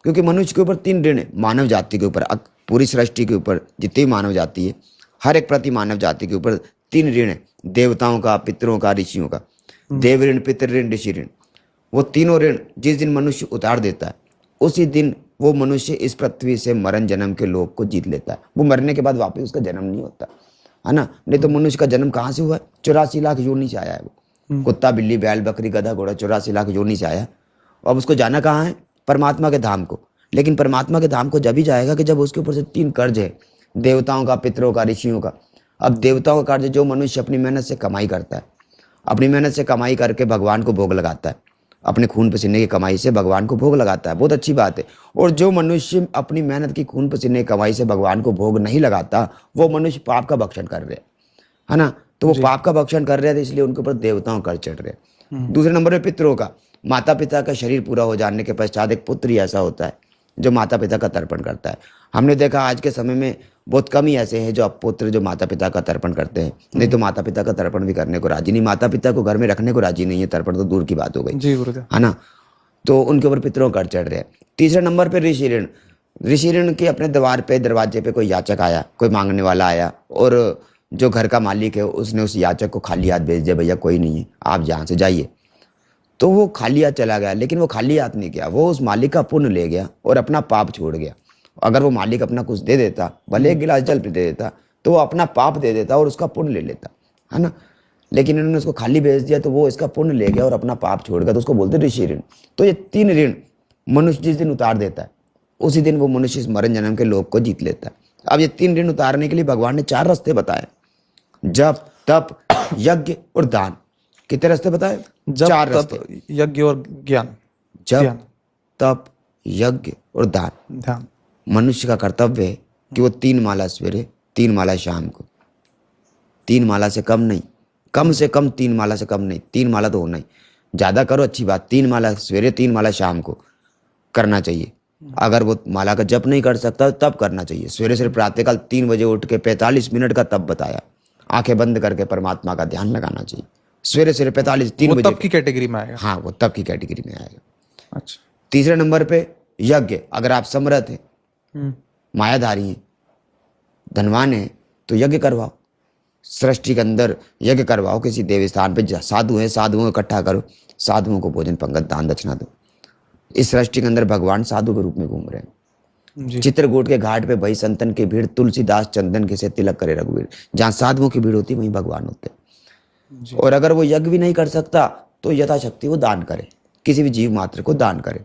क्योंकि मनुष्य के ऊपर 3 ऋण है, मानव जाति के ऊपर, पूरी सृष्टि के ऊपर जितनी मानव जाति है, हर एक प्रति मानव जाति के ऊपर 3 ऋण है, देवताओं का, पितरों का, ऋषियों का। देव ऋण, पितृ ऋण, ऋषि ऋण। वो तीनों ऋण जिस दिन मनुष्य उतार देता है, उसी दिन वो मनुष्य इस पृथ्वी से मरण जन्म के लोक को जीत लेता है। वो मरने के बाद वापस उसका जन्म नहीं होता है ना। नहीं तो मनुष्य का जन्म कहाँ से हुआ है? 84 लाख योनि से आया है वो। कुत्ता, बिल्ली, बैल, बकरी, गधा, घोड़ा, 84 लाख योनि से आया। अब उसको जाना कहाँ है? परमात्मा के धाम को। लेकिन परमात्मा के धाम को जब ही जाएगा कि जब उसके ऊपर से 3 कर्ज है, देवताओं का, पितरों का, ऋषियों का। अब देवताओं का कर्ज जो मनुष्य अपनी मेहनत से कमाई करता है, अपनी मेहनत से कमाई करके भगवान को भोग लगाता है, अपने खून पसीने की कमाई से भगवान को भोग लगाता है, बहुत अच्छी बात है। और जो मनुष्य अपनी मेहनत की खून पसीने की कमाई से भगवान को भोग नहीं लगाता, वो मनुष्य पाप का भक्षण कर रहे है ना। तो वो पाप का भक्षण कर रहे थे, इसलिए उनके ऊपर देवताओं कर चढ़ रहे। दूसरे नंबर पे पितरों का। माता पिता का शरीर पूरा हो जाने के पश्चात एक पुत्र ही ऐसा होता है जो माता पिता का तर्पण करता है। हमने देखा आज के समय में बहुत कम ही ऐसे हैं जो पुत्र जो माता पिता का तर्पण करते हैं, नहीं तो माता पिता का तर्पण भी करने को राजी नहीं, माता पिता को घर में रखने को राजी नहीं है। तर्पण तो दूर की बात हो गई जी गुरुदेव, है ना। तो उनके ऊपर पितरों कर चढ़ रहे हैं। तीसरे नंबर पे ऋषि ऋण। ऋषि ऋण के अपने दरवाजे पे कोई याचक आया, कोई मांगने वाला आया, और जो घर का मालिक है उसने उस याचक को खाली हाथ भेज दिया, भैया कोई नहीं है, आप यहाँ से जाइए। तो वो खाली हाथ चला गया, लेकिन वो खाली हाथ नहीं गया, वो उस मालिक का पुण्य ले गया और अपना पाप छोड़ गया। अगर वो मालिक अपना कुछ दे देता, भले एक गिलास जल दे देता, तो वो अपना पाप दे देता और उसका पुण्य ले लेता, है ना। लेकिन इन्होंने उसको खाली भेज दिया, तो वो इसका पुण्य ले गया और अपना पाप छोड़ गया, तो उसको बोलते ऋषि ऋण। तो ये 3 ऋण मनुष्य जिस दिन उतार देता है, उसी दिन वो मनुष्य इस मरण जन्म के लोक को जीत लेता है। अब ये 3 ऋण उतारने के लिए भगवान ने 4 रास्ते बताए, जप, तप, यज्ञ और दान। कितने रास्ते बताए? 4 रास्ते। यज्ञ और ज्ञान, जप, तप, यज्ञ और दान। ध्यान। मनुष्य का कर्तव्य है कि वो 3 माला सवेरे, 3 माला शाम को, 3 माला से कम नहीं, कम से कम 3 माला से कम नहीं, 3 माला तो होना ही। ज़्यादा करो अच्छी बात, 3 माला सवेरे, 3 माला शाम को करना चाहिए। अगर वो माला का जप नहीं कर सकता तब करना चाहिए। सवेरे सिर्फ प्रातःकाल 3 बजे उठ के 45 मिनट का तप बताया, आंखें बंद करके परमात्मा का ध्यान लगाना चाहिए। सवेरे सिर्फ 3 बजे। तप की कैटेगरी में आएगा। हाँ, वो तप की कैटेगरी में आएगा। अच्छा। तीसरे नंबर पे यज्ञ। अगर आप समर्थ हैं, मायाधारी हैं, धनवान हैं, तो यज्ञ करवाओ, सृष्टि के अंदर यज्ञ करवाओ। किसी देवी स्थान पे साधु हैं, साधुओं को इकट्ठा करो, साधुओं को भोजन पंगत दान दक्षिणा दो। इस सृष्टि के अंदर भगवान साधु के रूप में घूम रहे हैं। चित्रकूट के घाट पे भई संतन की भीड़, तुलसीदास चंदन के से तिलक करे रघुवीर। जहाँ साधुओं की भीड़ होती वहीं भगवान होते हैं। और अगर वो यज्ञ भी नहीं कर सकता तो यथाशक्ति वो दान करे, किसी भी जीव मात्र को दान करे।